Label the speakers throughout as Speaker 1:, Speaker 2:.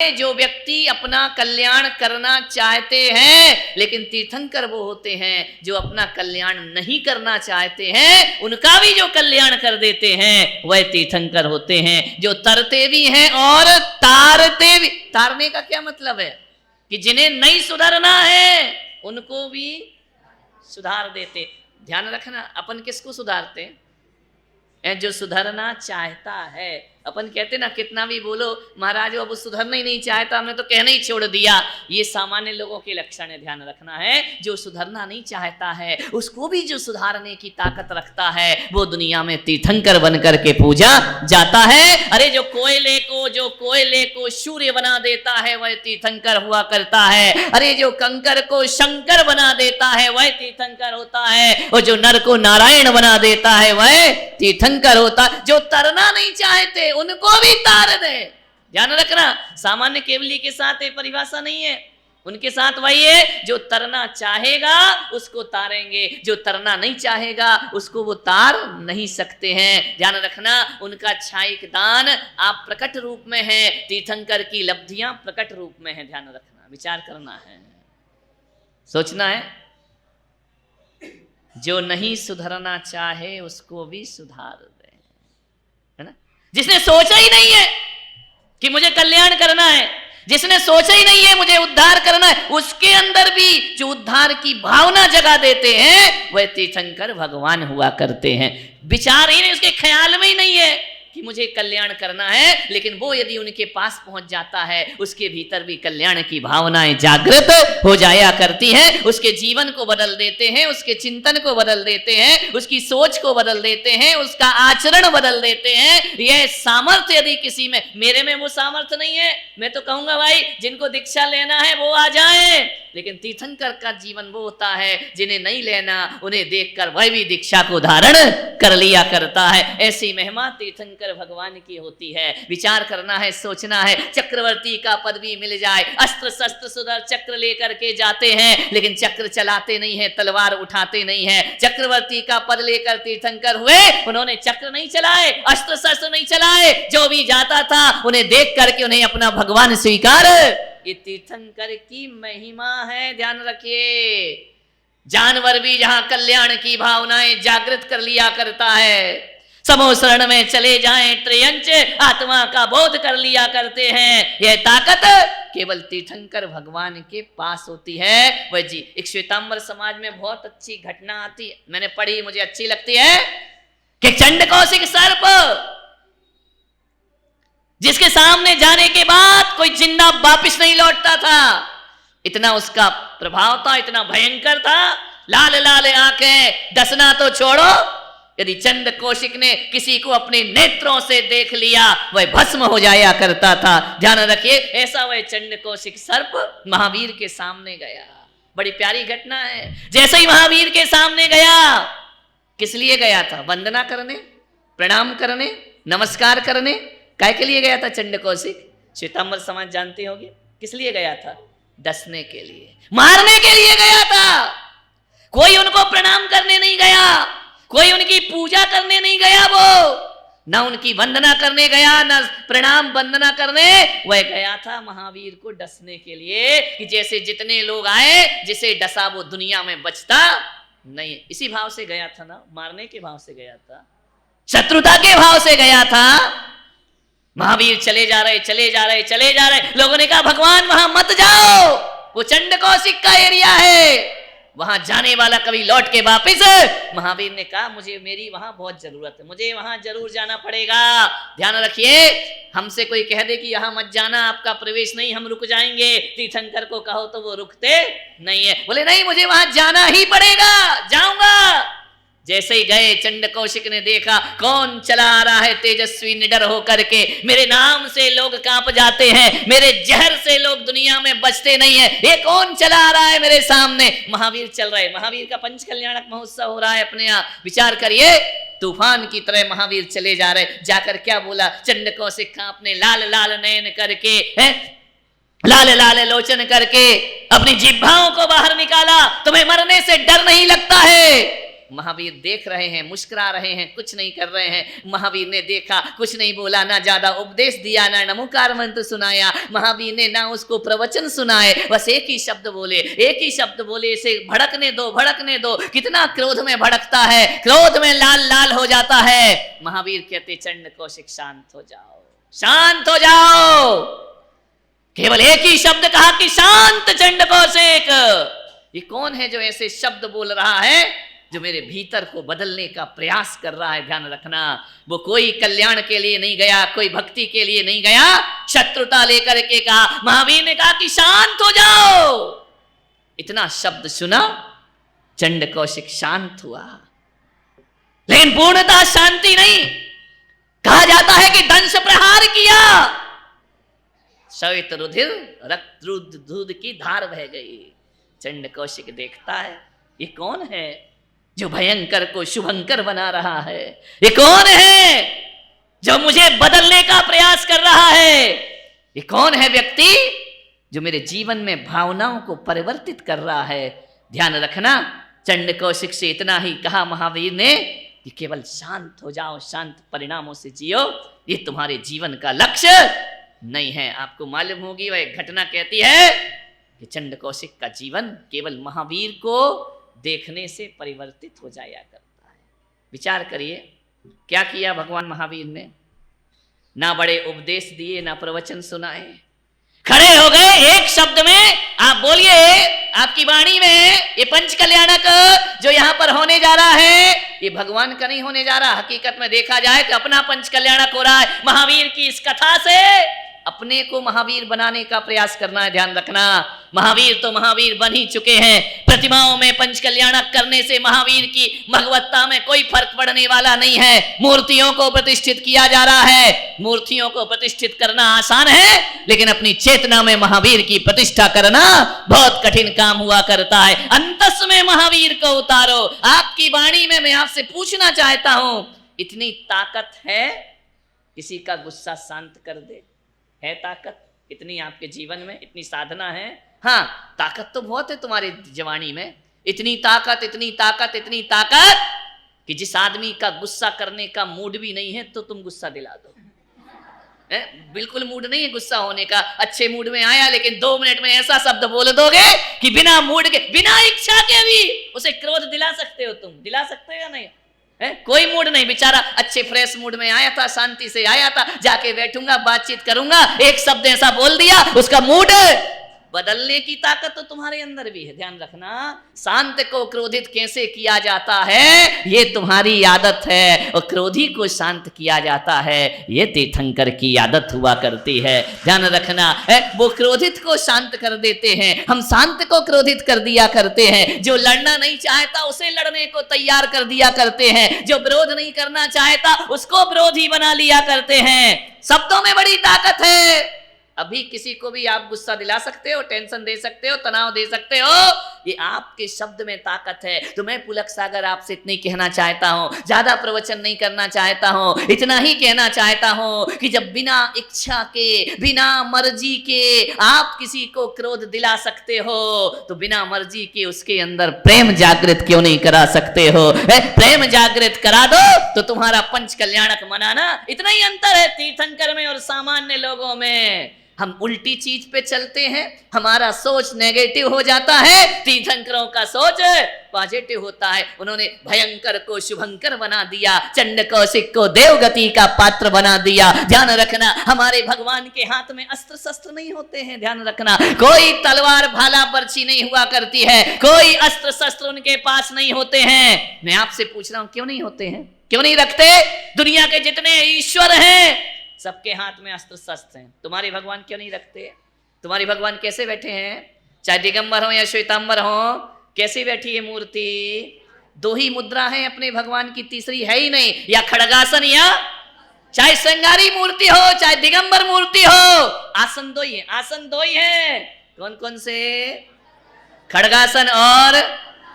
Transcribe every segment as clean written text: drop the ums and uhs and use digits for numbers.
Speaker 1: जो व्यक्ति अपना कल्याण करना चाहते हैं, लेकिन तीर्थंकर वो होते हैं जो अपना कल्याण नहीं करना चाहते हैं, उनका भी जो कल्याण कर देते हैं वह तीर्थंकर होते हैं, जो तरते भी हैं और तारते भी। तारने का क्या मतलब है कि जिन्हें नहीं सुधरना है उनको भी सुधार देते। ध्यान रखना, अपन किसको सुधारते हैं? जो सुधरना चाहता है। अपन कहते ना कितना भी बोलो महाराज अब सुधरना ही नहीं चाहता, हमने तो कहना ही छोड़ दिया। ये सामान्य लोगों के लक्षण है, ध्यान रखना है। जो सुधरना नहीं चाहता है उसको भी जो सुधारने की ताकत रखता है वो दुनिया में तीर्थंकर बनकर के पूजा जाता है। अरे जो कोयले को सूर्य बना देता है वह तीर्थंकर हुआ करता है। अरे जो कंकर को शंकर बना देता है वह तीर्थंकर होता है, और जो नर को नारायण बना देता है वह तीर्थंकर होता है। जो तरना नहीं चाहते उनको भी तार दे। ध्यान रखना, सामान्य केवली के साथ ये परिभाषा नहीं है, उनके साथ वही है जो तरना चाहेगा उसको तारेंगे, जो तरना नहीं चाहेगा उसको वो तार नहीं सकते हैं। ध्यान रखना, उनका छायिक दान आप प्रकट रूप में है, तीर्थंकर की लब्धियां प्रकट रूप में है। ध्यान रखना, विचार करना है, सोचना है। जो नहीं सुधरना चाहे उसको भी सुधार दे, है ना। जिसने सोचा ही नहीं है कि मुझे कल्याण करना है, जिसने सोचा ही नहीं है मुझे उद्धार करना है, उसके अंदर भी जो उद्धार की भावना जगा देते हैं वह तीर्थंकर भगवान हुआ करते हैं। विचार ही नहीं, उसके ख्याल में ही नहीं है कि मुझे कल्याण करना है, लेकिन वो यदि उनके पास पहुंच जाता है उसके भीतर भी कल्याण की भावनाएं जागृत हो जाया करती हैं, उसके जीवन को बदल देते हैं, उसके चिंतन को बदल देते हैं, उसकी सोच को बदल देते हैं, उसका आचरण बदल देते हैं। यह सामर्थ्य यदि किसी में, मेरे में वो सामर्थ्य नहीं है, मैं तो कहूंगा भाई जिनको दीक्षा लेना है वो आ जाए, लेकिन तीर्थंकर का जीवन वो होता है जिन्हें नहीं लेना उन्हें देखकर वह भी दीक्षा को धारण कर लिया करता है। ऐसी महिमा तीर्थंकर भगवान की होती है। विचार करना है, सोचना है। चक्रवर्ती का पद भी मिल जाए, अस्त्र शस्त्र सुदर चक्र लेकर के जाते हैं, लेकिन चक्र चलाते नहीं है, तलवार उठाते नहीं है। चक्रवर्ती का पद लेकर तीर्थंकर हुए, उन्होंने चक्र नहीं चलाए, अस्त्र शस्त्र नहीं चलाए, जो भी जाता था उन्हें देख करके उन्हें अपना भगवान स्वीकार। ये तीर्थंकर की महिमा है, ध्यान रखिए। जानवर भी जहां कल्याण की भावनाएं जागृत कर लिया करता है, समो शरण में चले जाएं त्रयंच आत्मा का बोध कर लिया करते हैं। यह ताकत केवल तीर्थंकर भगवान के पास होती है। वह जी एक श्वेतांबर समाज में बहुत अच्छी घटना आती है, मैंने पढ़ी, मुझे अच्छी लगती है, कि चंडकौशिक सर्प जिसके सामने जाने के बाद कोई जिंदा वापिस नहीं लौटता था, इतना उसका प्रभाव था, इतना भयंकर था। लाल लाल आंखें, डसना तो छोड़ो, यदि चंड कौशिक ने किसी को अपने नेत्रों से देख लिया वह भस्म हो जाया करता था। ध्यान रखिए, ऐसा वह चंड कौशिक सर्प महावीर के सामने गया। बड़ी प्यारी घटना है। जैसे ही महावीर के सामने गया, किस लिए गया था? वंदना करने, प्रणाम करने, नमस्कार करने। काय के लिए गया था चंड कौशिक? श्वेतांबर समाज जानते होंगे किस लिए गया था? डसने के लिए, मारने के लिए गया था। कोई उनको प्रणाम करने नहीं गया, कोई उनकी पूजा करने नहीं गया, वो ना उनकी वंदना करने गया, ना प्रणाम वंदना करने, वह गया था महावीर को डसने के लिए, कि जैसे जितने लोग आए जिसे डसा वो दुनिया में बचता नहीं। इसी भाव से गया था ना, मारने के भाव से गया था, शत्रुता के भाव से गया था। महावीर चले जा रहे, लोगों ने कहा भगवान वहां मत जाओ, वो चंड कौशिक का एरिया है, वहां जाने वाला कभी लौट के वापिस। महावीर ने कहा मुझे मेरी वहां बहुत जरूरत है, मुझे वहां जरूर जाना पड़ेगा। ध्यान रखिए, हमसे कोई कह दे कि यहां मत जाना, आपका प्रवेश नहीं, हम रुक जाएंगे, तीर्थंकर को कहो तो वो रुकते नहीं है। बोले नहीं, मुझे वहां जाना ही पड़ेगा, जाऊंगा। जैसे ही गए, चंड कौशिक ने देखा कौन चला आ रहा है तेजस्वी निडर होकर के, मेरे नाम से लोग कांप जाते हैं, मेरे जहर से लोग दुनिया में बचते नहीं है, ये कौन चला आ रहा है मेरे सामने? महावीर चल रहे, महावीर का पंच कल्याणक महोत्सव हो रहा है अपने यहाँ। विचार करिए, तूफान की तरह महावीर चले जा रहे। जाकर क्या बोला चंड कौशिक का? अपने लाल लाल नयन करके, लाल लाल लोचन करके अपनी जिह्वाओं को बाहर निकाला। तुम्हें मरने से डर नहीं लगता है? महावीर देख रहे हैं, मुस्कुरा रहे हैं, कुछ नहीं कर रहे हैं। महावीर ने देखा, कुछ नहीं बोला, ना ज्यादा उपदेश दिया, ना नमोकार मंत्र सुनाया। महावीर ने ना उसको प्रवचन सुनाए, बस एक ही शब्द बोले, एक ही शब्द बोले, इसे भड़कने दो, भड़कने दो। कितना क्रोध में भड़कता है, क्रोध में लाल लाल हो जाता है। महावीर कहते चंड कौशिक शांत हो जाओ, शांत हो जाओ। केवल एक ही शब्द कहा कि शांत चंड कौशिक। ये कौन है जो ऐसे शब्द बोल रहा है, जो मेरे भीतर को बदलने का प्रयास कर रहा है? ध्यान रखना, वो कोई कल्याण के लिए नहीं गया, कोई भक्ति के लिए नहीं गया, शत्रुता लेकर के कहा। महावीर ने कहा कि शांत हो जाओ। इतना शब्द सुना, चंड कौशिक शांत हुआ, लेकिन पूर्णतः शांति नहीं। कहा जाता है कि दंश प्रहार किया, श्वेत रुधिर रक्त दूध की धार बह गई। चंड कौशिक देखता है, ये कौन है जो भयंकर को शुभंकर बना रहा है? ये कौन है जो मुझे बदलने का प्रयास कर रहा है? ये कौन है व्यक्ति जो मेरे जीवन में भावनाओं को परिवर्तित कर रहा है? ध्यान रखना, चंड कौशिक से इतना ही कहा महावीर ने कि केवल शांत हो जाओ, शांत परिणामों से जियो, ये तुम्हारे जीवन का लक्ष्य नहीं है। आपको मालूम होगी, वह घटना कहती है कि चंड कौशिक का जीवन केवल महावीर को देखने से परिवर्तित हो जाया करता है। विचार करिए, क्या किया भगवान महावीर ने? ना बड़े उपदेश दिए, ना प्रवचन सुनाए, खड़े हो गए एक शब्द में। आप बोलिए, आपकी वाणी में ये पंच कल्याणक जो यहां पर होने जा रहा है, ये भगवान का नहीं होने जा रहा। हकीकत में देखा जाए तो अपना पंच कल्याणक हो रहा है। महावीर की इस कथा से अपने को महावीर बनाने का प्रयास करना है। ध्यान रखना, महावीर तो महावीर बन ही चुके हैं। प्रतिमाओं में पंच कल्याणक करने से महावीर की भगवत्ता में कोई फर्क पड़ने वाला नहीं है। मूर्तियों को प्रतिष्ठित किया जा रहा है। मूर्तियों को प्रतिष्ठित करना आसान है, लेकिन अपनी चेतना में महावीर की प्रतिष्ठा करना बहुत कठिन काम हुआ करता है। अंतस में महावीर को उतारो। आपकी वाणी में मैं आपसे पूछना चाहता हूं, इतनी ताकत है किसी का गुस्सा शांत कर दे? है ताकत इतनी आपके जीवन में? इतनी साधना है? हाँ, ताकत तो बहुत है तुम्हारी जवानी में। इतनी ताकत, इतनी ताकत, इतनी ताकत कि जिस आदमी का गुस्सा करने का मूड भी नहीं है तो तुम गुस्सा दिला दो। बिल्कुल मूड नहीं है गुस्सा होने का। अच्छे मूड में आया, लेकिन 2 मिनट में ऐसा शब्द बोल दोगे कि बिना मूड के, बिना इच्छा के भी उसे क्रोध दिला सकते हो। तुम दिला सकते हो या नहीं? कोई मूड नहीं, बेचारा अच्छे फ्रेश मूड में आया था, शांति से आया था, जाके बैठूंगा, बातचीत करूंगा, एक शब्द ऐसा बोल दिया, उसका मूड बदलने की ताकत तो तुम्हारे अंदर भी है। ध्यान रखना, शांत को क्रोधित कैसे किया जाता है ये तुम्हारी आदत है, और क्रोधी को शांत किया जाता है ये तीर्थंकर की आदत हुआ करती है। ध्यान रखना, वो क्रोधित को शांत कर देते हैं, हम शांत को क्रोधित कर दिया करते हैं। जो लड़ना नहीं चाहता उसे लड़ने को तैयार कर दिया करते हैं, जो विरोध नहीं करना चाहता उसको विरोधी बना लिया करते हैं। शब्दों में बड़ी ताकत है। अभी किसी को भी आप गुस्सा दिला सकते हो, टेंशन दे सकते हो, तनाव दे सकते हो, ये आपके शब्द में ताकत है। तो मैं पुलक सागर आपसे इतनी कहना चाहता हूं, ज्यादा प्रवचन नहीं करना चाहता हूं, इतना ही कहना चाहता हूं कि जब बिना इच्छा के, बिना मर्जी के आप किसी को क्रोध दिला सकते हो, तो बिना मर्जी के उसके अंदर प्रेम जागृत क्यों नहीं करा सकते हो? प्रेम जागृत करा दो तो तुम्हारा पंच कल्याणक मनाना। इतना ही अंतर है तीर्थंकर में और सामान्य लोगों में। हम उल्टी चीज पे चलते हैं, हमारा सोच नेगेटिव हो जाता है, तीर्थंकरों का सोच पॉजिटिव होता है। उन्होंने भयंकर को शुभंकर बना दिया, चंड कौशिक को देवगति का पात्र बना दिया। ध्यान रखना, हमारे भगवान के हाथ में अस्त्र शस्त्र नहीं होते हैं। ध्यान रखना, कोई तलवार भाला बर्छी नहीं हुआ करती है, कोई अस्त्र शस्त्र उनके पास नहीं होते हैं। मैं आपसे पूछ रहा हूं, क्यों नहीं होते हैं? क्यों नहीं रखते? दुनिया के जितने ईश्वर हैं सबके हाथ में अस्त्र शस्त्र हैं, तुम्हारे भगवान क्यों नहीं रखते? तुम्हारे भगवान कैसे बैठे हैं? चाहे दिगंबर हो या श्वेतांबर हो, कैसी बैठी है मूर्ति? 2 ही मुद्रा है अपने भगवान की, तीसरी है ही नहीं। या खड़गासन, या चाहे श्रृंगारी मूर्ति हो, चाहे दिगंबर मूर्ति हो, आसन 2 ही है। आसन 2 ही है। कौन कौन से? खड़गासन और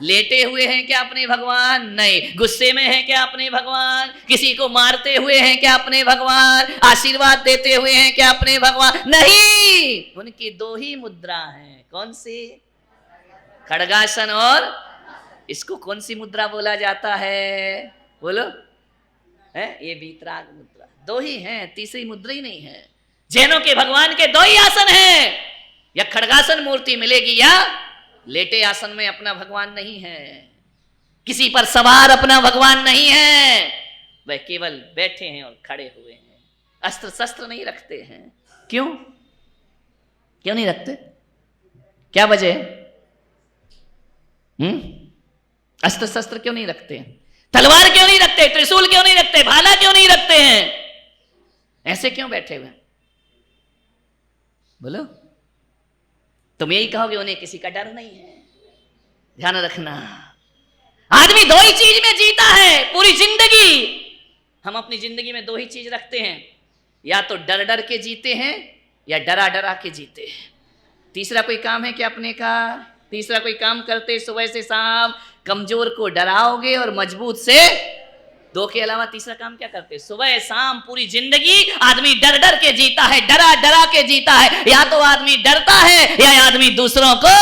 Speaker 1: लेटे हुए हैं क्या अपने भगवान? नहीं। गुस्से में है क्या अपने भगवान? किसी को मारते हुए हैं क्या अपने भगवान? आशीर्वाद देते हुए हैं क्या अपने भगवान? नहीं, उनकी 2 ही मुद्रा हैं। कौन सी? खड़गासन और इसको कौन सी मुद्रा बोला जाता है? बोलो। है ये वीतराग मुद्रा। दो ही हैं, तीसरी मुद्रा ही नहीं है। जैनों के भगवान के दो ही आसन हैं, या खड़गासन मूर्ति मिलेगी या लेटे आसन में अपना भगवान नहीं है, किसी पर सवार अपना भगवान नहीं है, वह केवल बैठे हैं और खड़े हुए हैं, अस्त्र शस्त्र नहीं रखते हैं। क्यों क्यों नहीं रखते? क्या वजह है? अस्त्र शस्त्र क्यों नहीं रखते? तलवार क्यों नहीं रखते? त्रिशूल क्यों नहीं रखते? भाला क्यों नहीं रखते हैं? ऐसे क्यों बैठे हुए? बोलो। तुम यही कहोगे उन्हें किसी का डर नहीं है। ध्यान रखना, आदमी दो ही चीज में जीता है पूरी जिंदगी। हम अपनी जिंदगी में दो ही चीज रखते हैं, या तो डर डर के जीते हैं या डरा डरा के जीते हैं। तीसरा कोई काम है क्या अपने का? तीसरा कोई काम करते सुबह से शाम? कमजोर को डराओगे और मजबूत से। दो के अलावा तीसरा काम क्या करते? सुबह शाम पूरी जिंदगी आदमी डर डर के जीता है, डरा डरा के जीता है। या तो आदमी डरता है या आदमी दूसरों को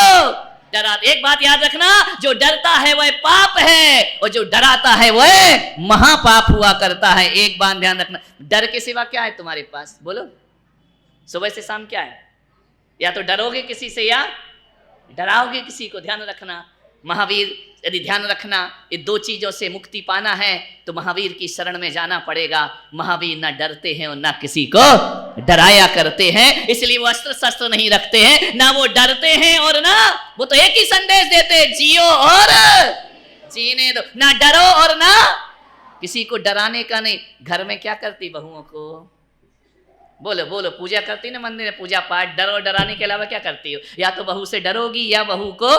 Speaker 1: डरा। एक बात याद रखना, जो डरता है वह पाप है और जो डराता है वह महापाप हुआ करता है। एक बात ध्यान रखना, डर के सिवा क्या है तुम्हारे पास? बोलो। सुबह से शाम क्या है? या तो डरोगे किसी से या डराओगे किसी को। ध्यान रखना, महावीर यदि ध्यान रखना, ये दो चीजों से मुक्ति पाना है तो महावीर की शरण में जाना पड़ेगा। महावीर ना डरते हैं और ना किसी को डराया करते हैं, इसलिए वो अस्त्र शस्त्र नहीं रखते हैं, ना वो डरते हैं और ना वो तो एक ही संदेश देते, जियो और जीने दो। ना डरो और ना किसी को डराने का नहीं। घर में क्या करती बहुओं को? बोलो बोलो। पूजा करती ना मंदिर में, पूजा पाठ। डरो डराने के अलावा क्या करती हो? या तो बहू से डरोगी या बहू को।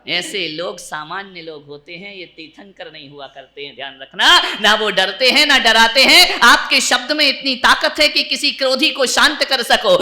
Speaker 1: ऐसे लोग सामान्य लोग होते हैं, ये तीर्थंकर नहीं हुआ करते हैं। ध्यान रखना, ना वो डरते हैं ना डराते हैं। आपके शब्द में इतनी ताकत है कि किसी क्रोधी को शांत कर सको।